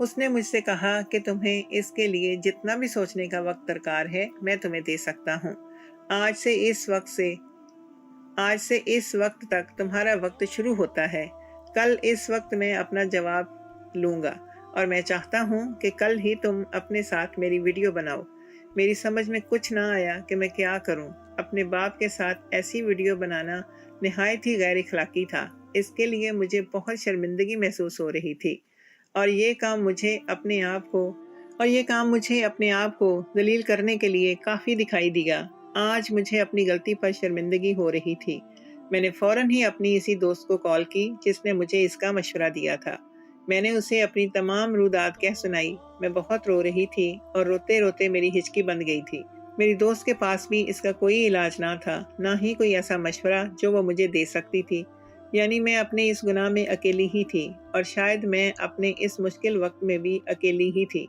اس نے مجھ سے کہا کہ تمہیں اس کے لیے جتنا بھی سوچنے کا وقت درکار ہے میں تمہیں دے سکتا ہوں۔ آج سے اس وقت تک تمہارا وقت شروع ہوتا ہے۔ کل اس وقت میں اپنا جواب لوں گا اور میں چاہتا ہوں کہ کل ہی تم اپنے ساتھ میری ویڈیو بناؤ۔ میری سمجھ میں کچھ نہ آیا کہ میں کیا کروں۔ اپنے باپ کے ساتھ ایسی ویڈیو بنانا نہایت ہی غیر اخلاقی تھا۔ اس کے لیے مجھے بہت شرمندگی محسوس ہو رہی تھی اور یہ کام مجھے اپنے آپ کو ذلیل کرنے کے لیے کافی دکھائی دیا۔ آج مجھے اپنی غلطی پر شرمندگی ہو رہی تھی۔ میں نے فوراً ہی اپنی اسی دوست کو کال کی جس نے مجھے اس کا مشورہ دیا تھا۔ میں نے اسے اپنی تمام رودات کہہ سنائی۔ میں بہت رو رہی تھی اور روتے روتے میری ہچکی بند گئی تھی۔ میری دوست کے پاس بھی اس کا کوئی علاج نہ تھا، نہ ہی کوئی ایسا مشورہ جو وہ مجھے دے سکتی تھی۔ یعنی میں اپنے اس گناہ میں اکیلی ہی تھی اور شاید میں اپنے اس مشکل وقت میں بھی اکیلی ہی تھی۔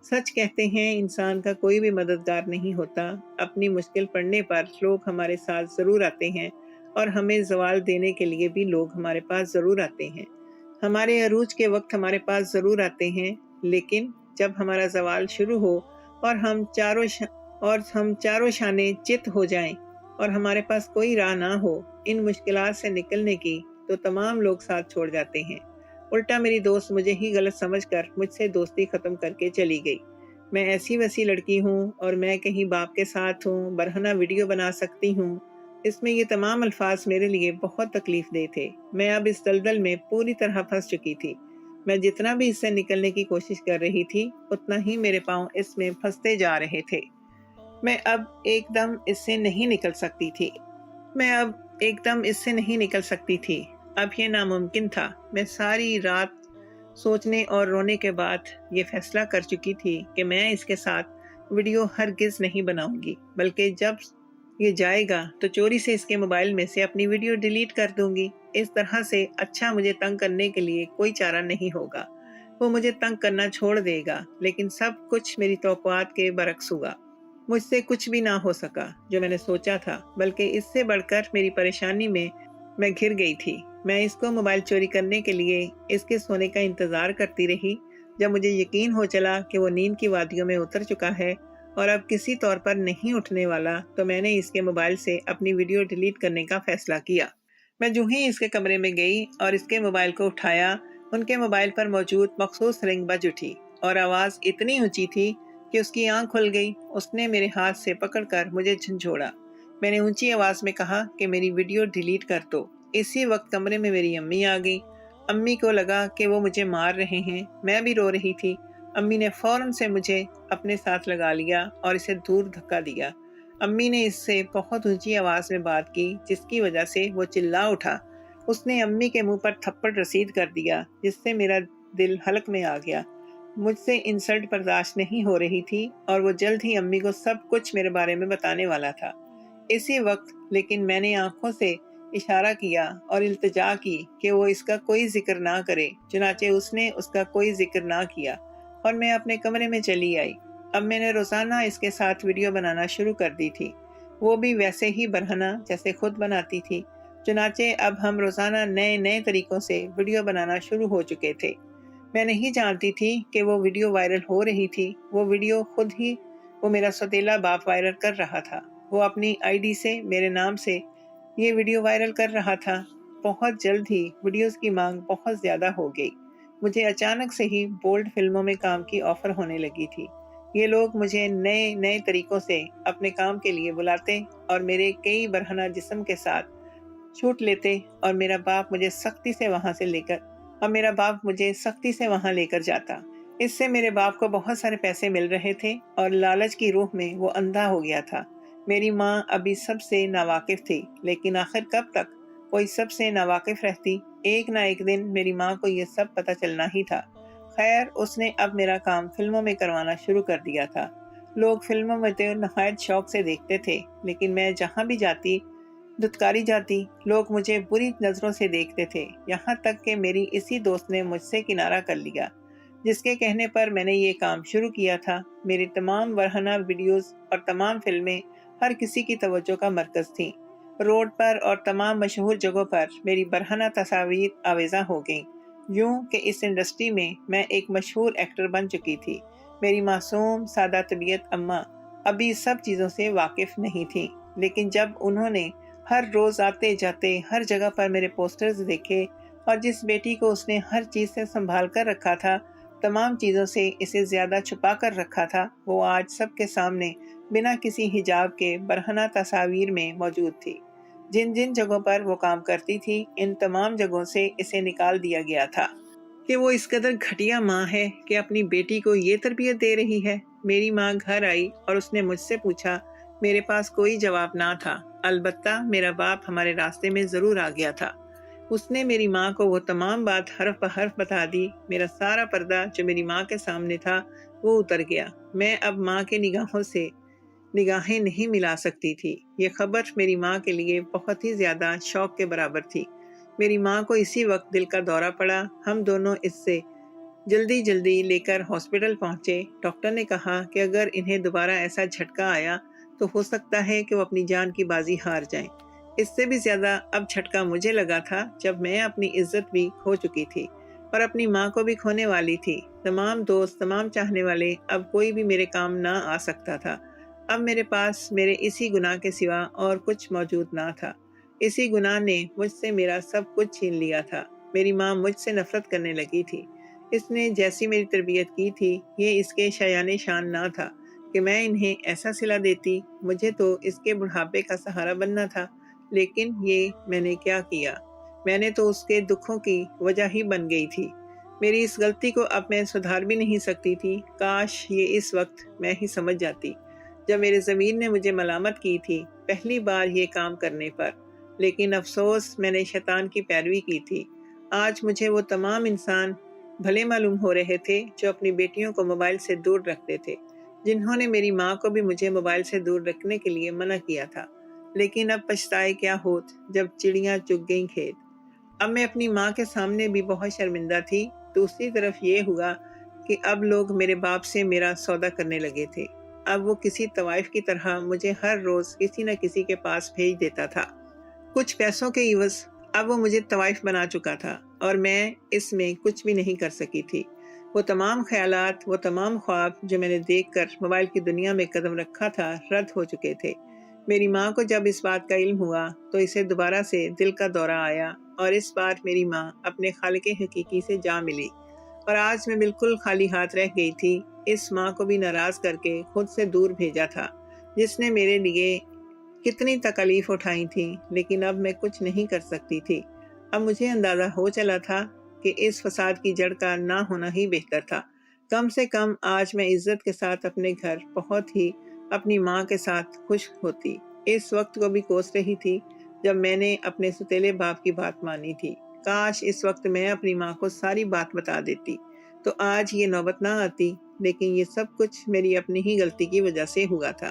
سچ کہتے ہیں انسان کا کوئی بھی مددگار نہیں ہوتا۔ اپنی مشکل پڑنے پر لوگ ہمارے ساتھ ضرور آتے ہیں اور ہمیں زوال دینے کے لیے بھی لوگ ہمارے پاس ضرور آتے ہیں۔ ہمارے عروج کے وقت ہمارے پاس ضرور آتے ہیں، لیکن جب ہمارا زوال شروع ہو اور ہم چاروں شانے چت ہو جائیں اور ہمارے پاس کوئی راہ نہ ہو ان مشکلات سے نکلنے کی، تو تمام لوگ ساتھ چھوڑ جاتے ہیں۔ الٹا میری دوست مجھے ہی غلط سمجھ کر مجھ سے دوستی ختم کر کے چلی گئی۔ میں ایسی ویسی لڑکی ہوں اور میں کہیں باپ کے ساتھ ہوں، برہنہ ویڈیو بنا سکتی ہوں۔ اس میں یہ تمام الفاظ میرے لیے بہت تکلیف دہ تھے۔ میں اب اس دلدل میں پوری طرح پھنس چکی تھی۔ میں جتنا بھی اس سے نکلنے کی کوشش کر رہی تھی اتنا ہی میرے پاؤں اس میں پھنستے جا رہے تھے۔ میں اب ایک دم اس سے نہیں نکل سکتی تھی۔ اب یہ ناممکن تھا۔ میں ساری رات سوچنے اور رونے کے بعد یہ فیصلہ کر چکی تھی کہ میں اس کے ساتھ ویڈیو ہرگز نہیں بناؤں گی، بلکہ جب یہ جائے گا تو چوری سے اس کے موبائل میں سے اپنی ویڈیو ڈیلیٹ کر دوں گی۔ اس طرح سے اچھا مجھے تنگ کرنے کے لیے کوئی چارہ نہیں ہوگا۔ وہ مجھے تنگ کرنا چھوڑ دے گا، لیکن سب کچھ میری توقعات کے برعکس ہوا۔ مجھ سے کچھ بھی نہ ہو سکا جو میں نے سوچا تھا، بلکہ اس سے بڑھ کر میری پریشانی میں گھر گئی تھی۔ میں اس کو موبائل چوری کرنے کے لیے اس کے سونے کا انتظار کرتی رہی۔ جب مجھے یقین ہو چلا کہ وہ نیند کی وادیوں میں اتر چکا ہے اور اب کسی طور پر نہیں اٹھنے والا، تو میں نے اس کے موبائل سے اپنی ویڈیو ڈیلیٹ کرنے کا فیصلہ کیا۔ میں جو ہی اس کے کمرے میں گئی اور اس کے موبائل کو اٹھایا، ان کے موبائل پر موجود مخصوص رنگ بج اٹھی اور آواز اتنی اونچی تھی کہ اس کی آنکھ کھل گئی۔ اس نے میرے ہاتھ سے پکڑ کر مجھے جھنجھوڑا۔ میں نے اونچی آواز میں کہا کہ میری ویڈیو ڈیلیٹ کر دو۔ اسی وقت کمرے میں میری امی آ گئی۔ امی کو لگا کہ وہ مجھے مار رہے ہیں۔ میں بھی رو رہی تھی۔ امی نے فوراً سے مجھے اپنے ساتھ لگا لیا اور اسے دور دھکا دیا۔ امی نے اس سے بہت اونچی آواز میں بات کی جس کی وجہ سے وہ چلا اٹھا۔ اس نے امی کے منہ پر تھپڑ رسید کر دیا جس سے میرا دل حلق میں آ گیا۔ مجھ سے انسلٹ برداشت نہیں ہو رہی تھی اور وہ جلد ہی امی کو سب کچھ میرے بارے میں بتانے والا تھا۔ اسی وقت لیکن میں نے آنکھوں سے اشارہ کیا اور التجا کی کہ وہ اس کا کوئی ذکر نہ کرے۔ چنانچہ اس نے اس کا کوئی ذکر نہ کیا اور میں اپنے کمرے میں چلی آئی۔ اب میں نے روزانہ اس کے ساتھ ویڈیو بنانا شروع کر دی تھی، وہ بھی ویسے ہی برہنہ جیسے خود بناتی تھی۔ چنانچہ اب ہم روزانہ نئے طریقوں سے ویڈیو بنانا شروع ہو چکے تھے۔ میں نہیں جانتی تھی کہ وہ ویڈیو وائرل ہو رہی تھی۔ وہ ویڈیو خود ہی وہ میرا سوتیلا باپ وائرل کر رہا تھا۔ وہ اپنی آئی ڈی سے میرے نام سے یہ ویڈیو وائرل کر رہا تھا۔ بہت جلد ہی ویڈیوز کی مانگ بہت زیادہ ہو گئی۔ مجھے اچانک سے ہی بولڈ فلموں میں کام کی آفر ہونے لگی تھی۔ یہ لوگ مجھے نئے طریقوں سے اپنے کام کے لیے بلاتے اور میرے کئی برہنہ جسم کے ساتھ شوٹ لیتے اور میرا باپ مجھے سختی سے وہاں لے کر جاتا۔ اس سے میرے باپ کو بہت سارے پیسے مل رہے تھے اور لالچ کی روح میں وہ اندھا ہو گیا تھا۔ میری ماں ابھی سب سے ناواقف تھی، لیکن آخر کب تک کوئی سب سے ناواقف رہتی؟ ایک نہ ایک دن میری ماں کو یہ سب پتہ چلنا ہی تھا۔ خیر، اس نے اب میرا کام فلموں میں کروانا شروع کر دیا تھا۔ لوگ فلموں میں تو نہایت شوق سے دیکھتے تھے، لیکن میں جہاں بھی جاتی دھتکاری جاتی۔ لوگ مجھے بری نظروں سے دیکھتے تھے، یہاں تک کہ میری اسی دوست نے مجھ سے کنارہ کر لیا، جس کے کہنے پر میں نے یہ کام شروع کیا تھا۔ میری تمام برہنہ ویڈیوز اور تمام فلمیں ہر کسی کی توجہ کا مرکز تھیں۔ روڈ پر اور تمام مشہور جگہوں پر میری برہنہ تصاویر آویزاں ہو گئیں۔ یوں کہ اس انڈسٹری میں ایک مشہور ایکٹر بن چکی تھی۔ میری معصوم سادہ طبیعت اماں ابھی سب چیزوں سے واقف نہیں تھی، لیکن جب انہوں نے ہر روز آتے جاتے ہر جگہ پر میرے پوسٹرز دیکھے اور جس بیٹی کو اس نے ہر چیز سے سنبھال کر رکھا تھا، تمام چیزوں سے اسے زیادہ چھپا کر رکھا تھا، وہ آج سب کے سامنے بنا کسی حجاب کے برہنہ تصاویر میں موجود تھی۔ جن جن جگہوں پر وہ کام کرتی تھی، ان تمام جگہوں سے اسے نکال دیا گیا تھا کہ وہ اس قدر گھٹیا ماں ہے کہ اپنی بیٹی کو یہ تربیت دے رہی ہے۔ میری ماں گھر آئی اور اس نے مجھ سے پوچھا۔ میرے پاس کوئی جواب نہ تھا، البتہ میرا باپ ہمارے راستے میں ضرور آ گیا تھا۔ اس نے میری ماں کو وہ تمام بات حرف بحرف بتا دی۔ میرا سارا پردہ جو میری ماں کے سامنے تھا وہ اتر گیا۔ میں اب ماں کے نگاہوں سے نگاہیں نہیں ملا سکتی تھی۔ یہ خبر میری ماں کے لیے بہت ہی زیادہ شوق کے برابر تھی۔ میری ماں کو اسی وقت دل کا دورہ پڑا۔ ہم دونوں اس سے جلدی لے کر ہاسپٹل پہنچے۔ ڈاکٹر نے کہا کہ اگر انہیں دوبارہ ایسا جھٹکا آیا تو ہو سکتا ہے کہ وہ اپنی جان کی بازی ہار جائیں۔ اس سے بھی زیادہ اب جھٹکا مجھے لگا تھا جب میں اپنی عزت بھی کھو چکی تھی اور اپنی ماں کو بھی کھونے والی تھی۔ تمام دوست، تمام چاہنے والے، اب کوئی بھی میرے کام نہ آ سکتا تھا۔ اب میرے پاس میرے اسی گناہ کے سوا اور کچھ موجود نہ تھا۔ اسی گناہ نے مجھ سے میرا سب کچھ چھین لیا تھا۔ میری ماں مجھ سے نفرت کرنے لگی تھی۔ اس نے جیسی میری تربیت کی تھی، یہ اس کے شایان شان نہ تھا کہ میں انہیں ایسا صلہ دیتی۔ مجھے تو اس کے بڑھاپے کا سہارا بننا تھا، لیکن یہ میں نے کیا کیا؟ میں نے تو اس کے دکھوں کی وجہ ہی بن گئی تھی۔ میری اس غلطی کو اب میں سدھار بھی نہیں سکتی تھی۔ کاش یہ اس وقت میں ہی سمجھ جاتی، جب میرے ضمیر نے مجھے ملامت کی تھی پہلی بار یہ کام کرنے پر، لیکن افسوس میں نے شیطان کی پیروی کی تھی۔ آج مجھے وہ تمام انسان بھلے معلوم ہو رہے تھے جو اپنی بیٹیوں کو موبائل سے دور رکھتے تھے، جنہوں نے میری ماں کو بھی مجھے موبائل سے دور رکھنے کے لیے منع کیا تھا۔ لیکن اب پچھتائے کیا ہوت جب چڑیاں چگ گئیں کھیت۔ اب میں اپنی ماں کے سامنے بھی بہت شرمندہ تھی۔ دوسری طرف یہ ہوا کہ اب لوگ میرے باپ سے میرا سودا کرنے لگے تھے۔ اب وہ کسی طوائف کی طرح مجھے ہر روز کسی نہ کسی کے پاس بھیج دیتا تھا، کچھ پیسوں کے عوض۔ اب وہ مجھے طوائف بنا چکا تھا اور میں اس میں کچھ بھی نہیں کر سکی تھی۔ وہ تمام خیالات، وہ تمام خواب جو میں نے دیکھ کر موبائل کی دنیا میں قدم رکھا تھا، رد ہو چکے تھے۔ میری ماں کو جب اس بات کا علم ہوا تو اسے دوبارہ سے دل کا دورہ آیا اور اس بار میری ماں اپنے خالق حقیقی سے جا ملی اور آج میں بالکل خالی ہاتھ رہ گئی تھی۔ اس ماں کو بھی ناراض کر کے خود سے دور بھیجا تھا، جس نے میرے لیے کتنی تکالیف اٹھائی تھی، لیکن اب میں کچھ نہیں کر سکتی تھی۔ اب مجھے اندازہ ہو چلا تھا کہ اس فساد کی جڑ کا نہ ہونا ہی بہتر تھا۔ کم سے کم آج میں عزت کے ساتھ اپنے گھر بہت ہی اپنی ماں کے ساتھ خوش ہوتی۔ اس وقت کو بھی کوس رہی تھی جب میں نے اپنے ستیلے باپ کی بات مانی تھی۔ کاش اس وقت میں اپنی ماں کو ساری بات بتا دیتی تو آج یہ نوبت نہ آتی، لیکن یہ سب کچھ میری اپنی ہی غلطی کی وجہ سے ہوا تھا۔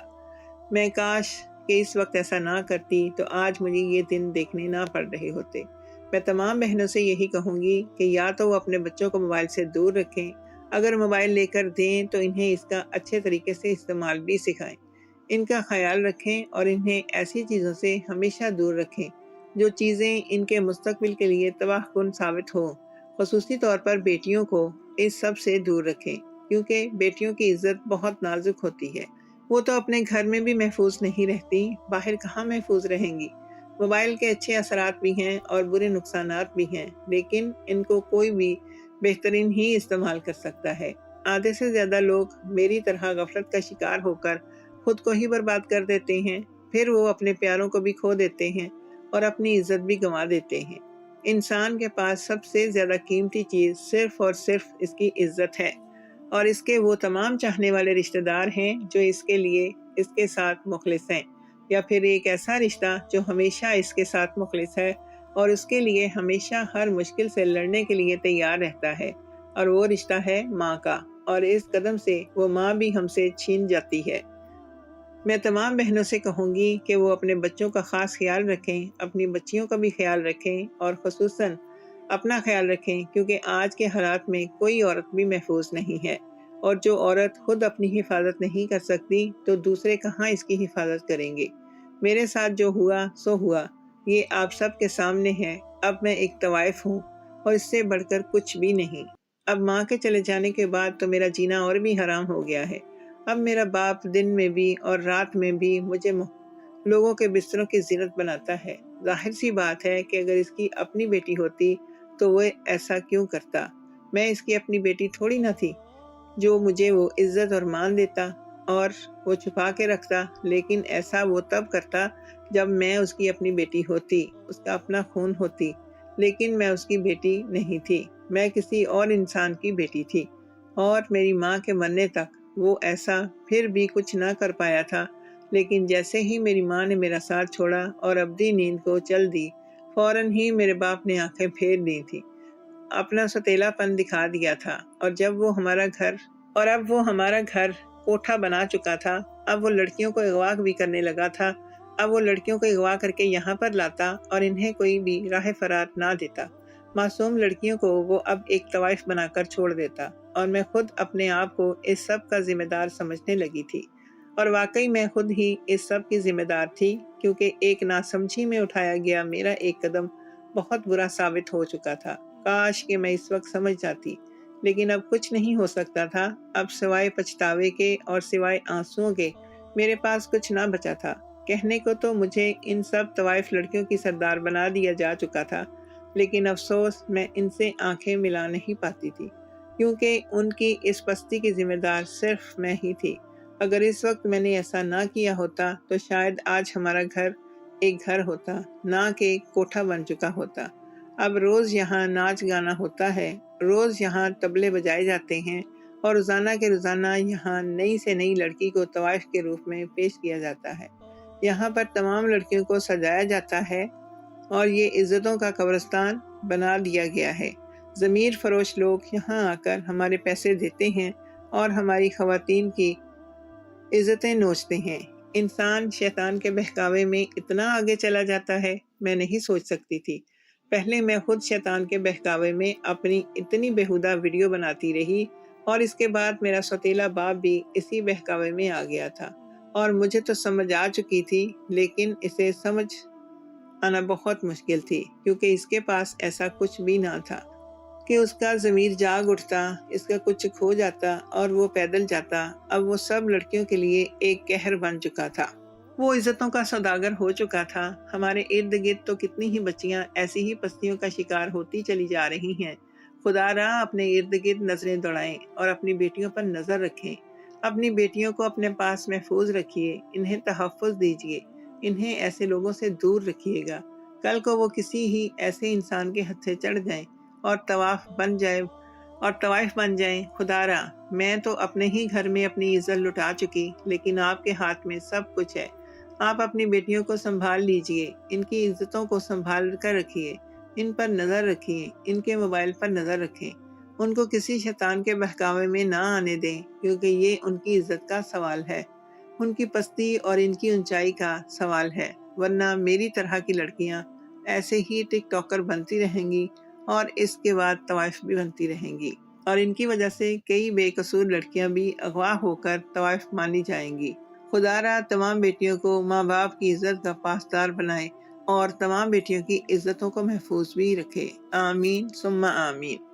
میں کاش کہ اس وقت ایسا نہ کرتی تو آج مجھے یہ دن دیکھنے نہ پڑ رہے ہوتے۔ میں تمام بہنوں سے یہی کہوں گی کہ یا تو وہ اپنے بچوں کو موبائل سے دور رکھیں، اگر موبائل لے کر دیں تو انہیں اس کا اچھے طریقے سے استعمال بھی سکھائیں، ان کا خیال رکھیں اور انہیں ایسی چیزوں سے ہمیشہ دور رکھیں جو چیزیں ان کے مستقبل کے لیے تباہ کن ثابت ہوں۔ خصوصی طور پر بیٹیوں کو اس سب سے دور رکھیں، کیونکہ بیٹیوں کی عزت بہت نازک ہوتی ہے۔ وہ تو اپنے گھر میں بھی محفوظ نہیں رہتی، باہر کہاں محفوظ رہیں گی۔ موبائل کے اچھے اثرات بھی ہیں اور برے نقصانات بھی ہیں، لیکن ان کو کوئی بھی بہترین ہی استعمال کر سکتا ہے۔ آدھے سے زیادہ لوگ میری طرح غفلت کا شکار ہو کر خود کو ہی برباد کر دیتے ہیں، پھر وہ اپنے پیاروں کو بھی کھو دیتے ہیں اور اپنی عزت بھی گنوا دیتے ہیں۔ انسان کے پاس سب سے زیادہ قیمتی چیز صرف اور صرف اس کی عزت ہے، اور اس کے وہ تمام چاہنے والے رشتہ دار ہیں جو اس کے لیے اس کے ساتھ مخلص ہیں، یا پھر ایک ایسا رشتہ جو ہمیشہ اس کے ساتھ مخلص ہے اور اس کے لیے ہمیشہ ہر مشکل سے لڑنے کے لیے تیار رہتا ہے، اور وہ رشتہ ہے ماں کا، اور اس قدم سے وہ ماں بھی ہم سے چھین جاتی ہے۔ میں تمام بہنوں سے کہوں گی کہ وہ اپنے بچوں کا خاص خیال رکھیں، اپنی بچیوں کا بھی خیال رکھیں اور خصوصاً اپنا خیال رکھیں، کیونکہ آج کے حالات میں کوئی عورت بھی محفوظ نہیں ہے، اور جو عورت خود اپنی حفاظت نہیں کر سکتی تو دوسرے کہاں اس کی حفاظت کریں گے۔ میرے ساتھ جو ہوا سو ہوا، یہ آپ سب کے سامنے ہے۔ اب میں ایک طوائف ہوں، اور اس سے بڑھ کر کچھ بھی نہیں۔ اب ماں کے چلے جانے کے بعد تو میرا جینا اور بھی حرام ہو گیا ہے۔ اب میرا باپ دن میں بھی اور رات میں بھی مجھے لوگوں کے بستروں کی زینت بناتا ہے۔ ظاہر سی بات ہے کہ اگر اس کی اپنی بیٹی ہوتی تو وہ ایسا کیوں کرتا؟ میں اس کی اپنی بیٹی تھوڑی نہ تھی جو مجھے وہ عزت اور مان دیتا اور وہ چھپا کے رکھتا، لیکن ایسا وہ تب کرتا جب میں اس کی اپنی بیٹی ہوتی، اس کا اپنا خون ہوتی، لیکن میں اس کی بیٹی نہیں تھی، میں کسی اور انسان کی بیٹی تھی، اور میری ماں کے مرنے تک وہ ایسا پھر بھی کچھ نہ کر پایا تھا، لیکن جیسے ہی میری ماں نے میرا ساتھ چھوڑا اور ابدی نیند کو چل دی، فوراً ہی میرے باپ نے آنکھیں پھیر لی تھی، اپنا ستیلا پن دکھا دیا تھا، اور اب وہ ہمارا گھر کوٹھا بنا چکا تھا، اب وہ لڑکیوں کو اغوا بھی کرنے لگا تھا، اب وہ لڑکیوں کو اغوا کر کے یہاں پر لاتا اور انہیں کوئی بھی راہ فرار نہ دیتا۔ معصوم لڑکیوں کو وہ اب ایک طوائف بنا کر چھوڑ دیتا، اور میں خود اپنے آپ کو اس سب کا ذمہ دار سمجھنے لگی تھی، اور واقعی میں خود ہی اس سب کی ذمہ دار تھی، کیونکہ ایک ناسمجھی میں اٹھایا گیا میرا ایک قدم بہت برا ثابت ہو چکا تھا۔ کاش کہ میں اس وقت سمجھ جاتی، لیکن اب کچھ نہیں ہو سکتا تھا۔ اب سوائے پچھتاوے کے اور سوائے آنسوؤں کے میرے پاس کچھ نہ بچا تھا۔ کہنے کو تو مجھے ان سب طوائف لڑکیوں کی سردار بنا دیا جا چکا تھا، لیکن افسوس میں ان سے آنکھیں ملا نہیں پاتی تھی، کیونکہ ان کی اس پستی کی ذمہ دار صرف میں ہی تھی۔ اگر اس وقت میں نے ایسا نہ کیا ہوتا تو شاید آج ہمارا گھر ایک گھر ہوتا، نہ کہ کوٹھا بن چکا ہوتا۔ اب روز یہاں ناچ گانا ہوتا ہے، روز یہاں طبلے بجائے جاتے ہیں، اور روزانہ کے روزانہ یہاں نئی سے نئی لڑکی کو طوائف کے روپ میں پیش کیا جاتا ہے۔ یہاں پر تمام لڑکیوں کو سجایا جاتا ہے، اور یہ عزتوں کا قبرستان بنا دیا گیا ہے۔ ضمیر فروش لوگ یہاں آ کر ہمارے پیسے دیتے ہیں اور ہماری خواتین کی عزتیں نوچتے ہیں۔ انسان شیطان کے بہکاوے میں اتنا آگے چلا جاتا ہے، میں نہیں سوچ سکتی تھی۔ پہلے میں خود شیطان کے بہکاوے میں اپنی اتنی بیہودہ ویڈیو بناتی رہی، اور اس کے بعد میرا سوتیلا باپ بھی اسی بہکاوے میں آ گیا تھا، اور مجھے تو سمجھ آ چکی تھی، لیکن اسے سمجھ آنا بہت مشکل تھی، کیونکہ اس کے پاس ایسا کچھ بھی نہ تھا کہ اس کا ضمیر جاگ اٹھتا، اس کا کچھ کھو جاتا اور وہ پیدل جاتا۔ اب وہ سب لڑکیوں کے لیے ایک قہر بن چکا تھا، وہ عزتوں کا سوداگر ہو چکا تھا۔ ہمارے ارد گرد تو کتنی ہی بچیاں ایسی ہی پستیوں کا شکار ہوتی چلی جا رہی ہیں۔ خدا را اپنے ارد گرد نظریں دوڑائیں اور اپنی بیٹیوں پر نظر رکھیں، اپنی بیٹیوں کو اپنے پاس محفوظ رکھیے، انہیں تحفظ دیجیے، انہیں ایسے لوگوں سے دور رکھیے گا۔ کل کو وہ کسی ہی ایسے انسان کے ہتھے چڑھ جائیں اور طوائف بن جائیں۔ خدا را، میں تو اپنے ہی گھر میں اپنی عزت لٹا چکی، لیکن آپ کے ہاتھ میں سب کچھ ہے۔ آپ اپنی بیٹیوں کو سنبھال لیجئے، ان کی عزتوں کو سنبھال کر رکھیے، ان پر نظر رکھیے، ان کے موبائل پر نظر رکھیں، ان کو کسی شیطان کے بہکاوے میں نہ آنے دیں، کیونکہ یہ ان کی عزت کا سوال ہے، ان کی پستی اور ان کی اونچائی کا سوال ہے، ورنہ میری طرح کی لڑکیاں ایسے ہی ٹک ٹاکر بنتی رہیں گی، اور اس کے بعد طوائف بھی بنتی رہیں گی، اور ان کی وجہ سے کئی بے قصور لڑکیاں بھی اغوا ہو کر طوائف مانی جائیں گی۔ خدا را تمام بیٹیوں کو ماں باپ کی عزت کا پاسدار بنائے، اور تمام بیٹیوں کی عزتوں کو محفوظ بھی رکھے۔ آمین ثم آمین۔